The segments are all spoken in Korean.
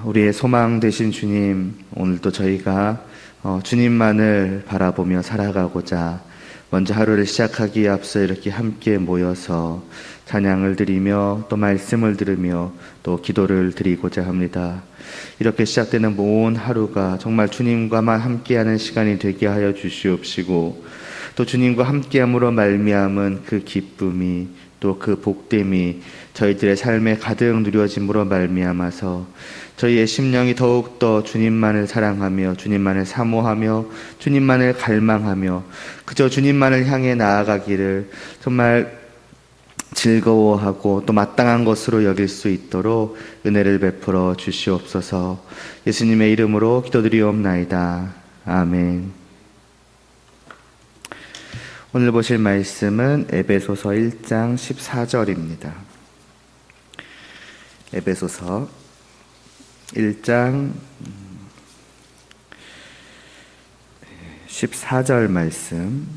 우리의 소망 되신 주님, 오늘도 저희가 주님만을 바라보며 살아가고자 먼저 하루를 시작하기에 앞서 이렇게 함께 모여서 찬양을 드리며 또 말씀을 들으며 또 기도를 드리고자 합니다. 이렇게 시작되는 모든 하루가 정말 주님과만 함께하는 시간이 되게 하여 주시옵시고, 또 주님과 함께함으로 말미암은 그 기쁨이 또 그 복됨이 저희들의 삶에 가득 누려짐으로 말미암아서 저희의 심령이 더욱더 주님만을 사랑하며 주님만을 사모하며 주님만을 갈망하며 그저 주님만을 향해 나아가기를 정말 즐거워하고 또 마땅한 것으로 여길 수 있도록 은혜를 베풀어 주시옵소서. 예수님의 이름으로 기도드리옵나이다. 아멘. 오늘 보실 말씀은 에베소서 1장 14절입니다. 에베소서 1장 14절 말씀.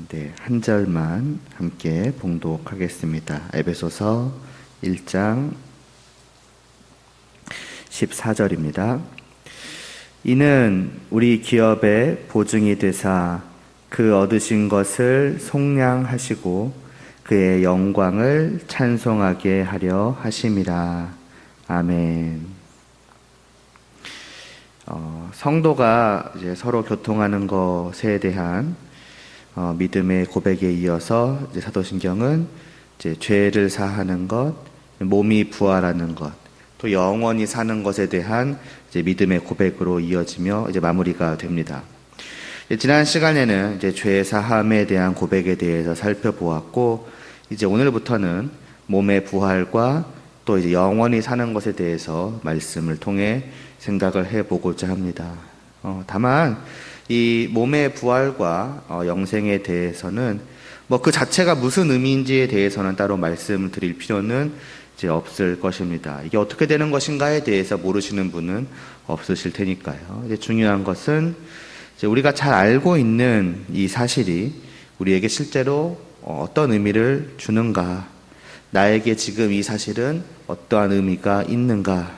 네, 한 절만 함께 봉독하겠습니다. 에베소서 1장 14절입니다. 이는 우리 기업의 보증이 되사 그 얻으신 것을 속량하시고 그의 영광을 찬송하게 하려 하심이라. 아멘. 성도가 이제 서로 교통하는 것에 대한 믿음의 고백에 이어서 이제 사도신경은 이제 죄를 사하는 것, 몸이 부활하는 것, 또 영원히 사는 것에 대한 이제 믿음의 고백으로 이어지며 이제 마무리가 됩니다. 지난 시간에는 이제 죄 사함에 대한 고백에 대해서 살펴보았고, 이제 오늘부터는 몸의 부활과 또 이제 영원히 사는 것에 대해서 말씀을 통해 생각을 해보고자 합니다. 다만 이 몸의 부활과 영생에 대해서는 뭐 그 자체가 무슨 의미인지에 대해서는 따로 말씀을 드릴 필요는 이제 없을 것입니다. 이게 어떻게 되는 것인가에 대해서 모르시는 분은 없으실 테니까요. 이제 중요한 것은 이제 우리가 잘 알고 있는 이 사실이 우리에게 실제로 어떤 의미를 주는가, 나에게 지금 이 사실은 어떠한 의미가 있는가.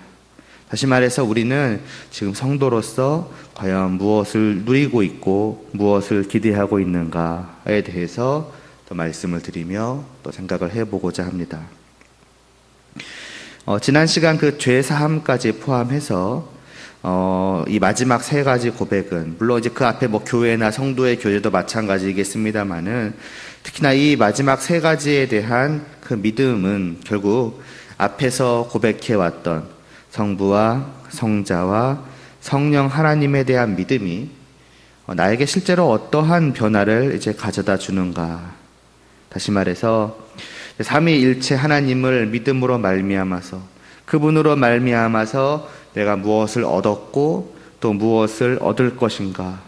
다시 말해서 우리는 지금 성도로서 과연 무엇을 누리고 있고 무엇을 기대하고 있는가에 대해서 또 말씀을 드리며 또 생각을 해보고자 합니다. 지난 시간 그 죄사함까지 포함해서 이 마지막 세 가지 고백은 물론 이제 그 앞에 뭐 교회나 성도의 교제도 마찬가지겠습니다만은 특히나 이 마지막 세 가지에 대한 그 믿음은 결국 앞에서 고백해왔던 성부와 성자와 성령 하나님에 대한 믿음이 나에게 실제로 어떠한 변화를 이제 가져다 주는가. 다시 말해서 삼위일체 하나님을 믿음으로 말미암아서 그분으로 말미암아서 내가 무엇을 얻었고 또 무엇을 얻을 것인가,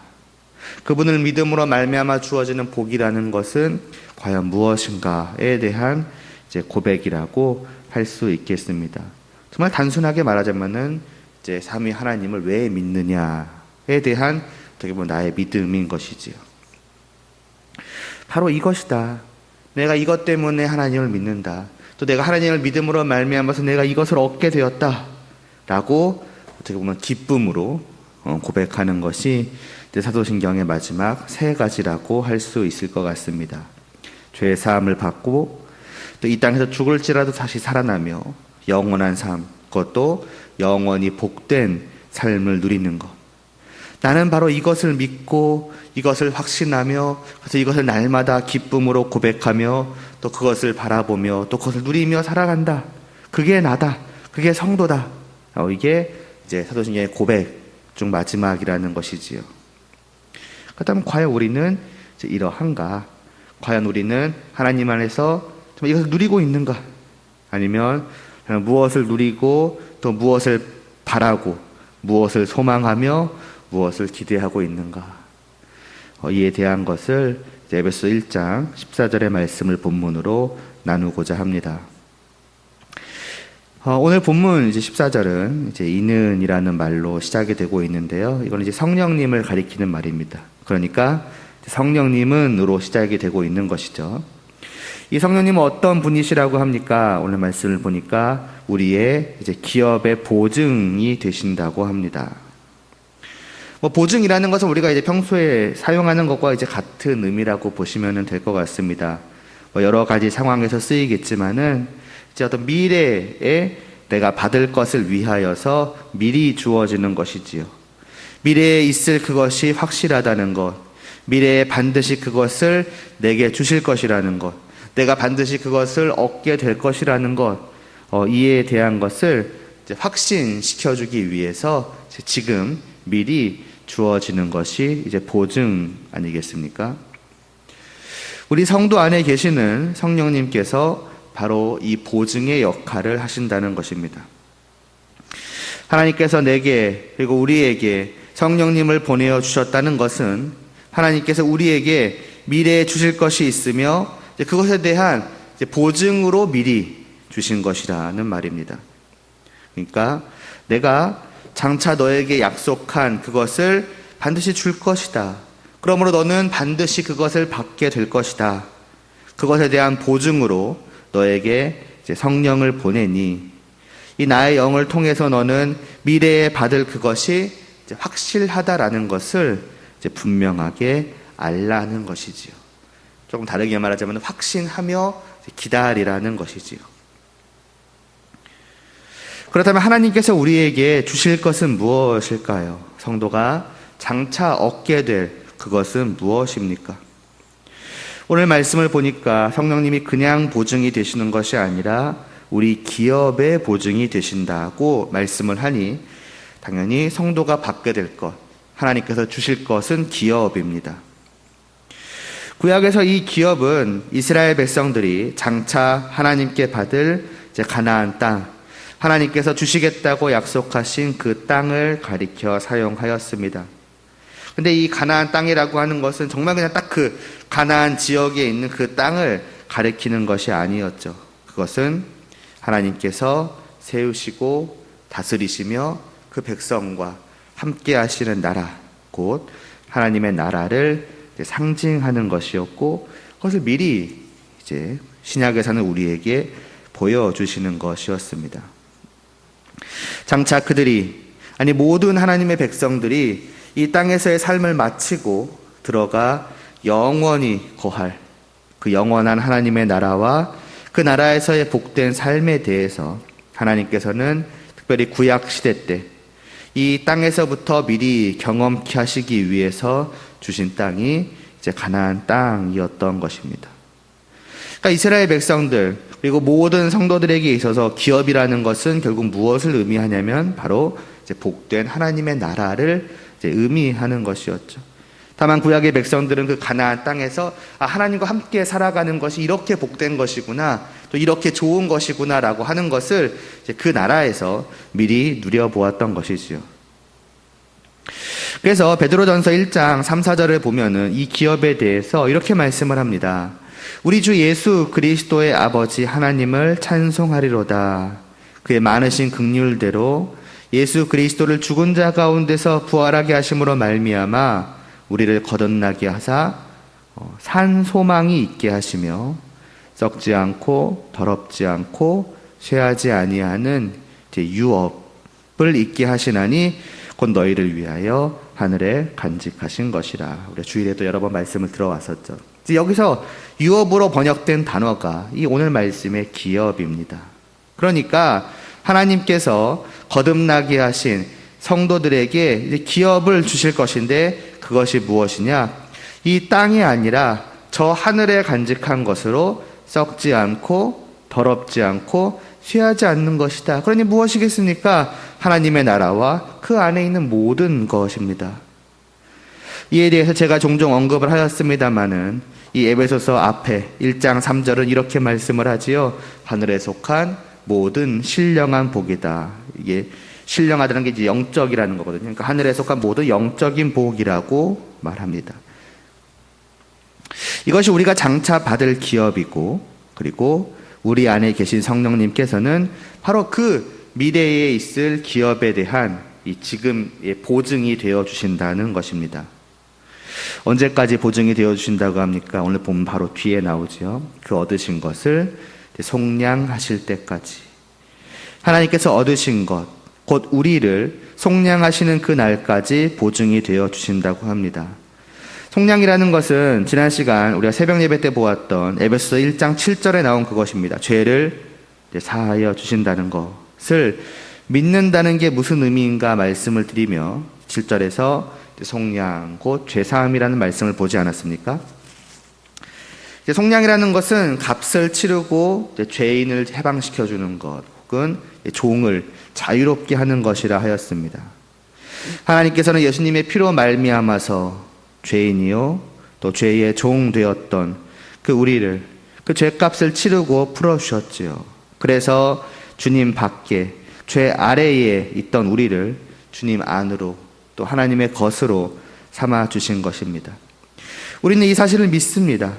그분을 믿음으로 말미암아 주어지는 복이라는 것은 과연 무엇인가에 대한 이제 고백이라고 할 수 있겠습니다. 정말 단순하게 말하자면은 이제 삼위 하나님을 왜 믿느냐에 대한 어떻게 보면 나의 믿음인 것이지요. 바로 이것이다. 내가 이것 때문에 하나님을 믿는다. 또 내가 하나님을 믿음으로 말미암아서 내가 이것을 얻게 되었다. 라고 어떻게 보면 기쁨으로 고백하는 것이 사도신경의 마지막 세 가지라고 할 수 있을 것 같습니다. 죄의 사함을 받고 또 이 땅에서 죽을지라도 다시 살아나며 영원한 삶, 그것도 영원히 복된 삶을 누리는 것. 나는 바로 이것을 믿고 이것을 확신하며 그래서 이것을 날마다 기쁨으로 고백하며 또 그것을 바라보며 또 그것을 누리며 살아간다. 그게 나다. 그게 성도다. 이게 이제 사도신경의 고백 중 마지막이라는 것이지요. 그렇다면 과연 우리는 이제 이러한가? 과연 우리는 하나님 안에서 정말 이것을 누리고 있는가? 아니면 무엇을 누리고 또 무엇을 바라고 무엇을 소망하며 무엇을 기대하고 있는가? 이에 대한 것을 에베소 1장 14절의 말씀을 본문으로 나누고자 합니다. 오늘 본문 이제 14절은 이제 이는이라는 말로 시작이 되고 있는데요. 이건 이제 성령님을 가리키는 말입니다. 그러니까 성령님은으로 시작이 되고 있는 것이죠. 이 성령님은 어떤 분이시라고 합니까? 오늘 말씀을 보니까 우리의 이제 기업의 보증이 되신다고 합니다. 보증이라는 것은 우리가 이제 평소에 사용하는 것과 이제 같은 의미라고 보시면 될 것 같습니다. 여러 가지 상황에서 쓰이겠지만은 이제 어떤 미래에 내가 받을 것을 위하여서 미리 주어지는 것이지요. 미래에 있을 그것이 확실하다는 것, 미래에 반드시 그것을 내게 주실 것이라는 것, 내가 반드시 그것을 얻게 될 것이라는 것, 이에 대한 것을 이제 확신시켜주기 위해서 지금 미리 주어지는 것이 이제 보증 아니겠습니까? 우리 성도 안에 계시는 성령님께서 바로 이 보증의 역할을 하신다는 것입니다. 하나님께서 내게 그리고 우리에게 성령님을 보내어 주셨다는 것은 하나님께서 우리에게 미래에 주실 것이 있으며 그것에 대한 보증으로 미리 주신 것이라는 말입니다. 그러니까 내가 장차 너에게 약속한 그것을 반드시 줄 것이다. 그러므로 너는 반드시 그것을 받게 될 것이다. 그것에 대한 보증으로 너에게 이제 성령을 보내니 이 나의 영을 통해서 너는 미래에 받을 그것이 이제 확실하다라는 것을 이제 분명하게 알라는 것이지요. 조금 다르게 말하자면 확신하며 기다리라는 것이지요. 그렇다면 하나님께서 우리에게 주실 것은 무엇일까요? 성도가 장차 얻게 될 그것은 무엇입니까? 오늘 말씀을 보니까 성령님이 그냥 보증이 되시는 것이 아니라 우리 기업의 보증이 되신다고 말씀을 하니 당연히 성도가 받게 될 것, 하나님께서 주실 것은 기업입니다. 구약에서 이 기업은 이스라엘 백성들이 장차 하나님께 받을 이제 가나안 땅, 하나님께서 주시겠다고 약속하신 그 땅을 가리켜 사용하였습니다. 근데 이 가나안 땅이라고 하는 것은 정말 그냥 딱 그 가나안 지역에 있는 그 땅을 가리키는 것이 아니었죠. 그것은 하나님께서 세우시고 다스리시며 그 백성과 함께 하시는 나라, 곧 하나님의 나라를 상징하는 것이었고, 그것을 미리 이제 신약에서는 우리에게 보여주시는 것이었습니다. 장차 그들이, 아니 모든 하나님의 백성들이 이 땅에서의 삶을 마치고 들어가 영원히 거할 그 영원한 하나님의 나라와 그 나라에서의 복된 삶에 대해서 하나님께서는 특별히 구약 시대 때 이 땅에서부터 미리 경험케 하시기 위해서 주신 땅이 이제 가나안 땅이었던 것입니다. 그러니까 이스라엘 백성들 그리고 모든 성도들에게 있어서 기업이라는 것은 결국 무엇을 의미하냐면 바로 이제 복된 하나님의 나라를 이제 의미하는 것이었죠. 다만 구약의 백성들은 그 가나안 땅에서 하나님과 함께 살아가는 것이 이렇게 복된 것이구나, 또 이렇게 좋은 것이구나라고 하는 것을 이제 그 나라에서 미리 누려보았던 것이지요. 그래서 베드로전서 1장 3, 4절을 보면은 이 기업에 대해서 이렇게 말씀을 합니다. 우리 주 예수 그리스도의 아버지 하나님을 찬송하리로다. 그의 많으신 긍휼대로 예수 그리스도를 죽은 자 가운데서 부활하게 하심으로 말미암아 우리를 거듭나게 하사 산 소망이 있게 하시며 썩지 않고 더럽지 않고 쇠하지 아니하는 유업을 있게 하시나니 곧 너희를 위하여 하늘에 간직하신 것이라. 우리 주일에도 여러 번 말씀을 들어왔었죠. 여기서 유업으로 번역된 단어가 이 오늘 말씀의 기업입니다. 그러니까 하나님께서 거듭나게 하신 성도들에게 이제 기업을 주실 것인데 그것이 무엇이냐? 이 땅이 아니라 저 하늘에 간직한 것으로 썩지 않고 더럽지 않고 쇠하지 않는 것이다. 그러니 무엇이겠습니까? 하나님의 나라와 그 안에 있는 모든 것입니다. 이에 대해서 제가 종종 언급을 하였습니다마는 이 에베소서 앞에 1장 3절은 이렇게 말씀을 하지요. 하늘에 속한 모든 신령한 복이다. 이게 신령하다는 게 이제 영적이라는 거거든요. 그러니까 하늘에 속한 모든 영적인 복이라고 말합니다. 이것이 우리가 장차 받을 기업이고, 그리고 우리 안에 계신 성령님께서는 바로 그 미래에 있을 기업에 대한 이 지금의 보증이 되어 주신다는 것입니다. 언제까지 보증이 되어주신다고 합니까? 오늘 보면 바로 뒤에 나오죠. 그 얻으신 것을 속량하실 때까지. 하나님께서 얻으신 것, 곧 우리를 속량하시는 그 날까지 보증이 되어주신다고 합니다. 속량이라는 것은 지난 시간 우리가 새벽 예배 때 보았던 에베소서 1장 7절에 나온 그것입니다. 죄를 사하여 주신다는 것을 믿는다는 게 무슨 의미인가 말씀을 드리며 7절에서 속량, 곧 죄사함이라는 말씀을 보지 않았습니까? 속량이라는 것은 값을 치르고 죄인을 해방시켜주는 것, 혹은 종을 자유롭게 하는 것이라 하였습니다. 하나님께서는 예수님의 피로 말미암아서 죄인이요 또 죄의 종 되었던 그 우리를 그 죄값을 치르고 풀어주셨지요. 그래서 주님 밖에 죄 아래에 있던 우리를 주님 안으로 또 하나님의 것으로 삼아주신 것입니다. 우리는 이 사실을 믿습니다.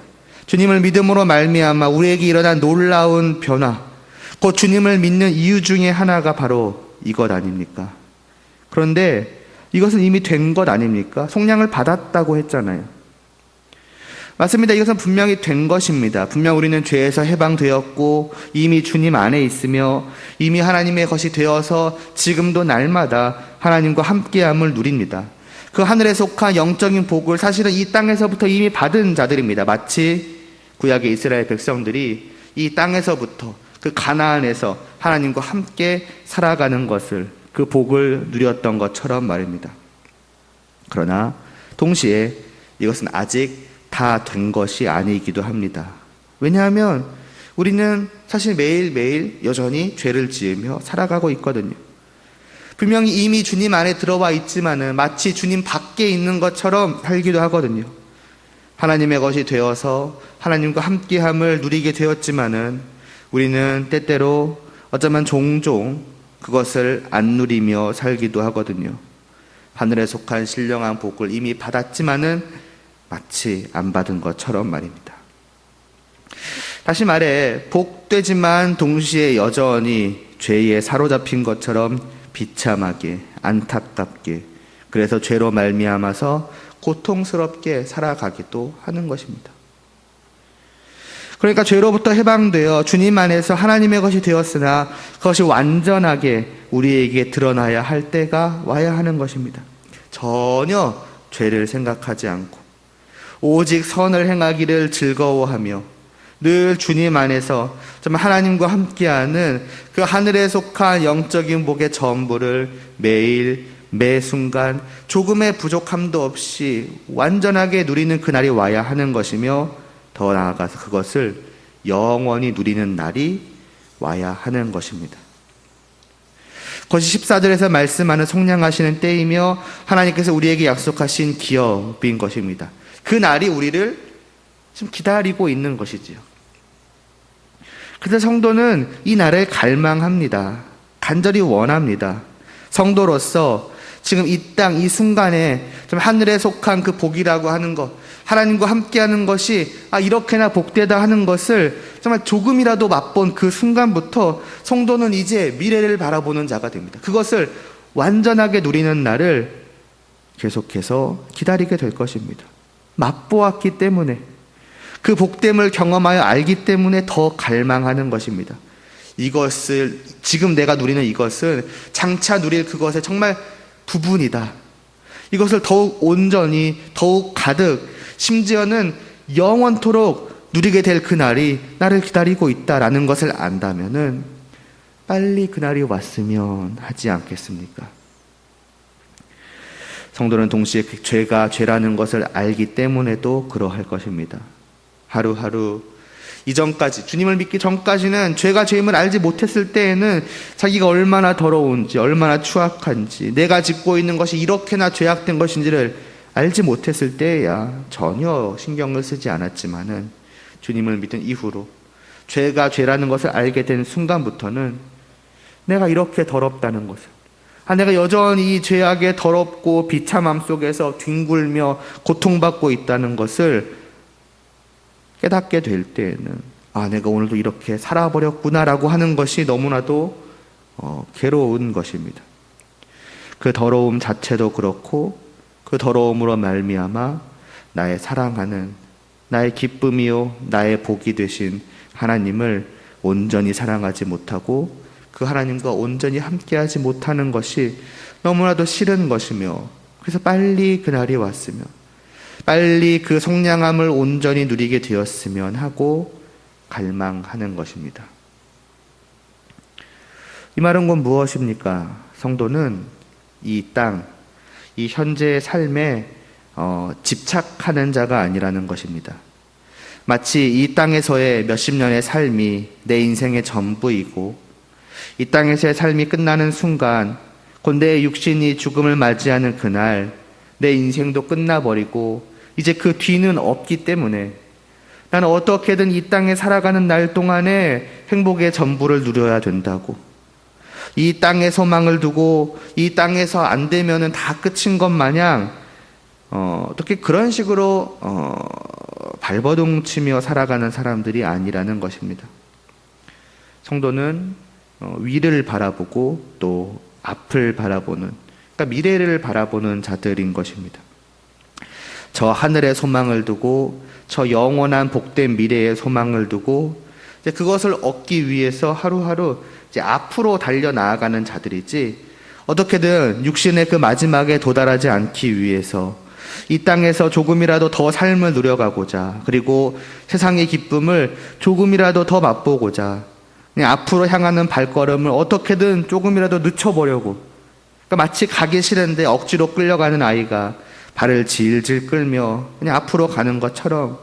주님을 믿음으로 말미암아 우리에게 일어난 놀라운 변화, 곧 주님을 믿는 이유 중에 하나가 바로 이것 아닙니까? 그런데 이것은 이미 된 것 아닙니까? 속량을 받았다고 했잖아요. 맞습니다. 이것은 분명히 된 것입니다. 분명 우리는 죄에서 해방되었고 이미 주님 안에 있으며 이미 하나님의 것이 되어서 지금도 날마다 하나님과 함께함을 누립니다. 그 하늘에 속한 영적인 복을 사실은 이 땅에서부터 이미 받은 자들입니다. 마치 구약의 이스라엘 백성들이 이 땅에서부터 그 가나안에서 하나님과 함께 살아가는 것을, 그 복을 누렸던 것처럼 말입니다. 그러나 동시에 이것은 아직 다 된 것이 아니기도 합니다. 왜냐하면 우리는 사실 매일매일 여전히 죄를 지으며 살아가고 있거든요. 분명히 이미 주님 안에 들어와 있지만은 마치 주님 밖에 있는 것처럼 살기도 하거든요. 하나님의 것이 되어서 하나님과 함께함을 누리게 되었지만은 우리는 때때로 어쩌면 종종 그것을 안 누리며 살기도 하거든요. 하늘에 속한 신령한 복을 이미 받았지만은 마치 안 받은 것처럼 말입니다. 다시 말해 복되지만 동시에 여전히 죄에 사로잡힌 것처럼 비참하게 안타깝게, 그래서 죄로 말미암아서 고통스럽게 살아가기도 하는 것입니다. 그러니까 죄로부터 해방되어 주님 안에서 하나님의 것이 되었으나 그것이 완전하게 우리에게 드러나야 할 때가 와야 하는 것입니다. 전혀 죄를 생각하지 않고 오직 선을 행하기를 즐거워하며 늘 주님 안에서 정말 하나님과 함께하는 그 하늘에 속한 영적인 복의 전부를 매일 매 순간 조금의 부족함도 없이 완전하게 누리는 그날이 와야 하는 것이며, 더 나아가서 그것을 영원히 누리는 날이 와야 하는 것입니다. 그것이 14절에서 말씀하는 속량하시는 때이며 하나님께서 우리에게 약속하신 기업인 것입니다. 그 날이 우리를 지금 기다리고 있는 것이지요. 그래서 성도는 이 날을 갈망합니다. 간절히 원합니다. 성도로서 지금 이 땅, 이 순간에 좀 하늘에 속한 그 복이라고 하는 것, 하나님과 함께하는 것이 이렇게나 복되다 하는 것을 정말 조금이라도 맛본 그 순간부터 성도는 이제 미래를 바라보는 자가 됩니다. 그것을 완전하게 누리는 날을 계속해서 기다리게 될 것입니다. 맛보았기 때문에, 그 복됨을 경험하여 알기 때문에 더 갈망하는 것입니다. 이것을, 지금 내가 누리는 이것은 장차 누릴 그것의 정말 부분이다. 이것을 더욱 온전히, 더욱 가득, 심지어는 영원토록 누리게 될 그날이 나를 기다리고 있다라는 것을 안다면은 빨리 그날이 왔으면 하지 않겠습니까? 성도는 동시에 그 죄가 죄라는 것을 알기 때문에도 그러할 것입니다. 하루하루 이전까지, 주님을 믿기 전까지는 죄가 죄임을 알지 못했을 때에는 자기가 얼마나 더러운지, 얼마나 추악한지, 내가 짓고 있는 것이 이렇게나 죄악된 것인지를 알지 못했을 때야 전혀 신경을 쓰지 않았지만은 주님을 믿은 이후로 죄가 죄라는 것을 알게 된 순간부터는 내가 이렇게 더럽다는 것을, 내가 여전히 이 죄악의 더럽고 비참함 속에서 뒹굴며 고통받고 있다는 것을 깨닫게 될 때에는 내가 오늘도 이렇게 살아버렸구나라고 하는 것이 너무나도 괴로운 것입니다. 그 더러움 자체도 그렇고 그 더러움으로 말미암아 나의 사랑하는, 나의 기쁨이요 나의 복이 되신 하나님을 온전히 사랑하지 못하고 그 하나님과 온전히 함께하지 못하는 것이 너무나도 싫은 것이며, 그래서 빨리 그날이 왔으면, 빨리 그 속량함을 온전히 누리게 되었으면 하고 갈망하는 것입니다. 이 말은 곧 무엇입니까? 성도는 이 땅, 이 현재의 삶에 집착하는 자가 아니라는 것입니다. 마치 이 땅에서의 몇십 년의 삶이 내 인생의 전부이고, 이 땅에서의 삶이 끝나는 순간 곧 내 육신이 죽음을 맞이하는 그날 내 인생도 끝나버리고 이제 그 뒤는 없기 때문에 나는 어떻게든 이 땅에 살아가는 날 동안에 행복의 전부를 누려야 된다고, 이 땅에 소망을 두고 이 땅에서 안 되면은 다 끝인 것 마냥 어떻게 그런 식으로 발버둥 치며 살아가는 사람들이 아니라는 것입니다. 성도는 위를 바라보고 또 앞을 바라보는, 그러니까 미래를 바라보는 자들인 것입니다. 저 하늘에 소망을 두고 저 영원한 복된 미래에 소망을 두고 이제 그것을 얻기 위해서 하루하루 이제 앞으로 달려 나아가는 자들이지, 어떻게든 육신의 그 마지막에 도달하지 않기 위해서 이 땅에서 조금이라도 더 삶을 누려가고자, 그리고 세상의 기쁨을 조금이라도 더 맛보고자 그냥 앞으로 향하는 발걸음을 어떻게든 조금이라도 늦춰보려고, 그러니까 마치 가기 싫은데 억지로 끌려가는 아이가 발을 질질 끌며 그냥 앞으로 가는 것처럼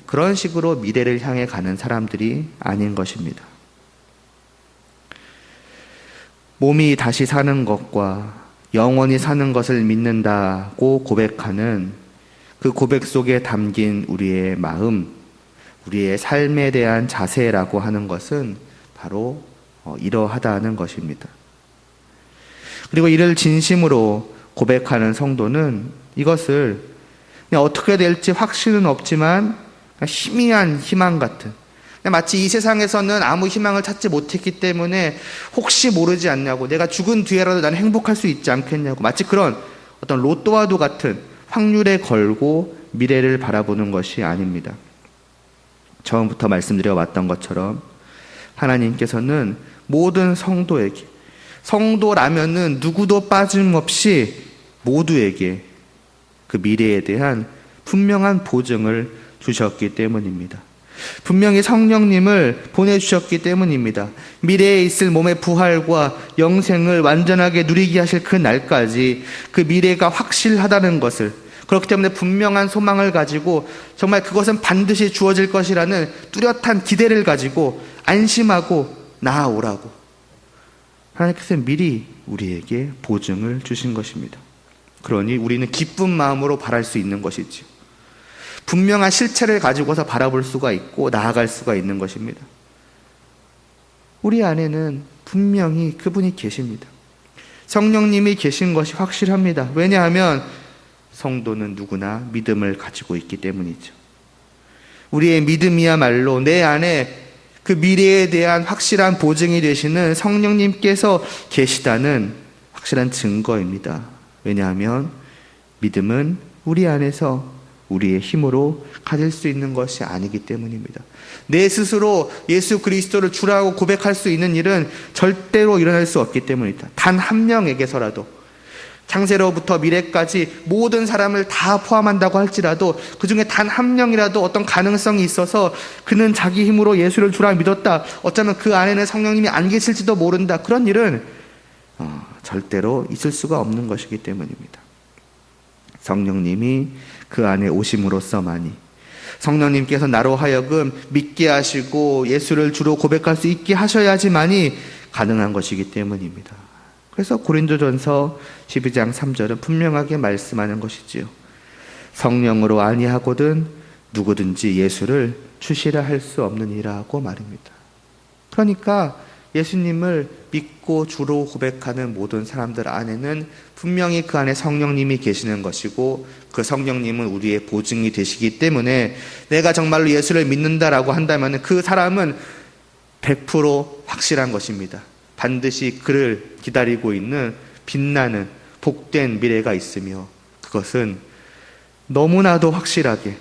그런 식으로 미래를 향해 가는 사람들이 아닌 것입니다. 몸이 다시 사는 것과 영원히 사는 것을 믿는다고 고백하는 그 고백 속에 담긴 우리의 마음, 우리의 삶에 대한 자세라고 하는 것은 바로 이러하다는 것입니다. 그리고 이를 진심으로 고백하는 성도는 이것을 그냥 어떻게 될지 확신은 없지만 희미한 희망 같은, 마치 이 세상에서는 아무 희망을 찾지 못했기 때문에 혹시 모르지 않냐고, 내가 죽은 뒤에라도 나는 행복할 수 있지 않겠냐고, 마치 그런 어떤 로또와도 같은 확률에 걸고 미래를 바라보는 것이 아닙니다. 처음부터 말씀드려 왔던 것처럼 하나님께서는 모든 성도에게, 성도라면은 누구도 빠짐없이 모두에게 그 미래에 대한 분명한 보증을 주셨기 때문입니다. 분명히 성령님을 보내주셨기 때문입니다. 미래에 있을 몸의 부활과 영생을 완전하게 누리게 하실 그 날까지 그 미래가 확실하다는 것을, 그렇기 때문에 분명한 소망을 가지고 정말 그것은 반드시 주어질 것이라는 뚜렷한 기대를 가지고 안심하고 나아오라고 하나님께서 미리 우리에게 보증을 주신 것입니다. 그러니 우리는 기쁜 마음으로 바랄 수 있는 것이지요. 분명한 실체를 가지고서 바라볼 수가 있고 나아갈 수가 있는 것입니다. 우리 안에는 분명히 그분이 계십니다. 성령님이 계신 것이 확실합니다. 왜냐하면 성도는 누구나 믿음을 가지고 있기 때문이죠. 우리의 믿음이야말로 내 안에 그 미래에 대한 확실한 보증이 되시는 성령님께서 계시다는 확실한 증거입니다. 왜냐하면 믿음은 우리 안에서 우리의 힘으로 가질 수 있는 것이 아니기 때문입니다. 내 스스로 예수 그리스도를 주라고 고백할 수 있는 일은 절대로 일어날 수 없기 때문이다. 단 한 명에게서라도, 창세로부터 미래까지 모든 사람을 다 포함한다고 할지라도 그 중에 단 한 명이라도 어떤 가능성이 있어서 그는 자기 힘으로 예수를 주라 믿었다, 어쩌면 그 안에는 성령님이 안 계실지도 모른다, 그런 일은 절대로 있을 수가 없는 것이기 때문입니다. 성령님이 그 안에 오심으로써만이, 성령님께서 나로 하여금 믿게 하시고 예수를 주로 고백할 수 있게 하셔야지만이 가능한 것이기 때문입니다. 그래서 고린도전서 12장 3절은 분명하게 말씀하는 것이지요. 성령으로 아니하거든 누구든지 예수를 주시라 할 수 없느니라고 말입니다. 그러니까 예수님을 믿고 주로 고백하는 모든 사람들 안에는 분명히 그 안에 성령님이 계시는 것이고, 그 성령님은 우리의 보증이 되시기 때문에 내가 정말로 예수를 믿는다라고 한다면 그 사람은 100% 확실한 것입니다. 반드시 그를 기다리고 있는 빛나는 복된 미래가 있으며, 그것은 너무나도 확실하게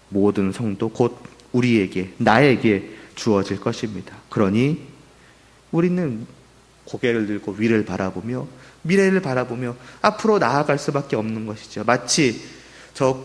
모든 성도 곧 우리에게, 나에게 주어질 것입니다. 그러니 우리는 고개를 들고 위를 바라보며 미래를 바라보며 앞으로 나아갈 수밖에 없는 것이죠. 마치 저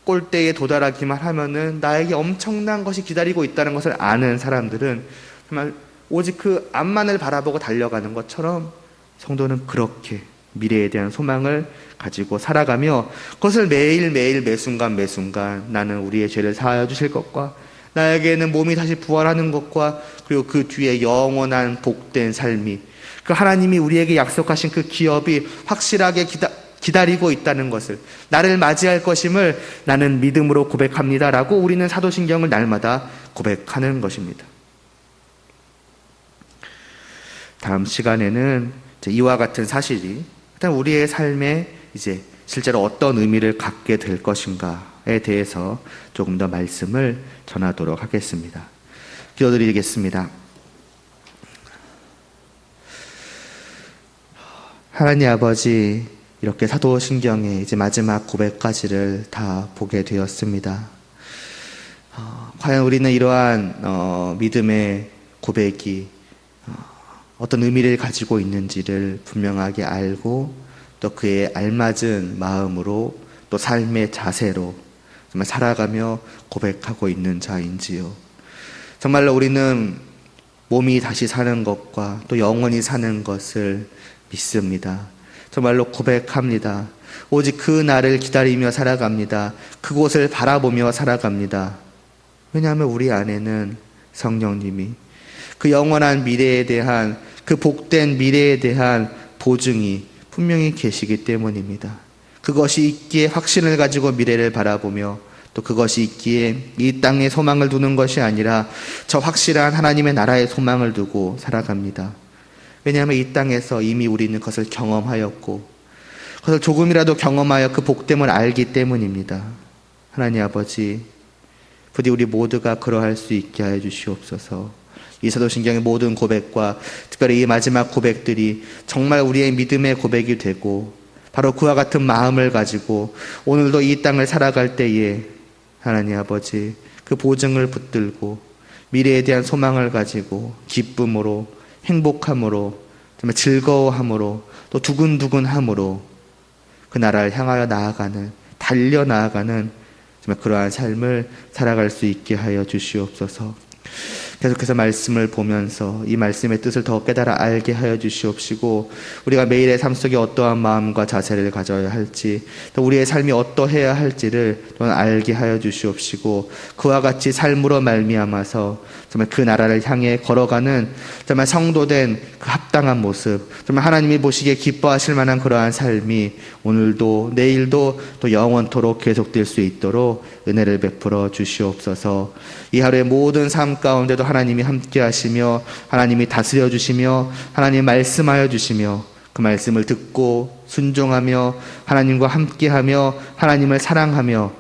골대에 도달하기만 하면은 나에게 엄청난 것이 기다리고 있다는 것을 아는 사람들은 정말 오직 그 앞만을 바라보고 달려가는 것처럼 성도는 그렇게 미래에 대한 소망을 가지고 살아가며 그것을 매일매일 매순간 나는 우리의 죄를 사하여 주실 것과 나에게는 몸이 다시 부활하는 것과 그리고 그 뒤에 영원한 복된 삶이 그 하나님이 우리에게 약속하신 그 기업이 확실하게 기다리고 있다는 것을 나를 맞이할 것임을 나는 믿음으로 고백합니다라고 우리는 사도신경을 날마다 고백하는 것입니다. 다음 시간에는 이와 같은 사실이 일단 우리의 삶에 이제 실제로 어떤 의미를 갖게 될 것인가에 대해서 조금 더 말씀을 전하도록 하겠습니다. 기도드리겠습니다. 하나님 아버지, 이렇게 사도신경의 이제 마지막 고백까지를 다 보게 되었습니다. 과연 우리는 이러한 믿음의 고백이 어떤 의미를 가지고 있는지를 분명하게 알고 또 그에 알맞은 마음으로 또 삶의 자세로 정말 살아가며 고백하고 있는 자인지요. 정말로 우리는 몸이 다시 사는 것과 또 영원히 사는 것을 믿습니다. 정말로 고백합니다. 오직 그 날을 기다리며 살아갑니다. 그곳을 바라보며 살아갑니다. 왜냐하면 우리 안에는 성령님이 그 영원한 미래에 대한 그 복된 미래에 대한 보증이 분명히 계시기 때문입니다. 그것이 있기에 확신을 가지고 미래를 바라보며 또 그것이 있기에 이 땅에 소망을 두는 것이 아니라 저 확실한 하나님의 나라에 소망을 두고 살아갑니다. 왜냐하면 이 땅에서 이미 우리는 그것을 경험하였고 그것을 조금이라도 경험하여 그 복됨을 알기 때문입니다. 하나님 아버지, 부디 우리 모두가 그러할 수 있게 하여 주시옵소서. 이 사도신경의 모든 고백과 특별히 이 마지막 고백들이 정말 우리의 믿음의 고백이 되고 바로 그와 같은 마음을 가지고 오늘도 이 땅을 살아갈 때에 하나님 아버지 그 보증을 붙들고 미래에 대한 소망을 가지고 기쁨으로 행복함으로 정말 즐거워함으로 또 두근두근함으로 그 나라를 향하여 나아가는 달려 나아가는 정말 그러한 삶을 살아갈 수 있게 하여 주시옵소서. 계속해서 말씀을 보면서 이 말씀의 뜻을 더 깨달아 알게 하여 주시옵시고 우리가 매일의 삶 속에 어떠한 마음과 자세를 가져야 할지 또 우리의 삶이 어떠해야 할지를 또한 알게 하여 주시옵시고 그와 같이 삶으로 말미암아서 정말 그 나라를 향해 걸어가는 정말 성도된 그 합당한 모습, 정말 하나님이 보시기에 기뻐하실 만한 그러한 삶이 오늘도 내일도 또 영원토록 계속될 수 있도록 은혜를 베풀어 주시옵소서. 이 하루의 모든 삶 가운데도 하나님이 함께 하시며 하나님이 다스려 주시며 하나님 말씀하여 주시며 그 말씀을 듣고 순종하며 하나님과 함께하며 하나님을 사랑하며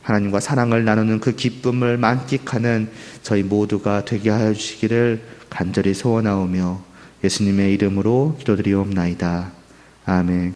하나님과 사랑을 나누는 그 기쁨을 만끽하는 저희 모두가 되게 하여 주시기를 간절히 소원하오며 예수님의 이름으로 기도드리옵나이다. 아멘.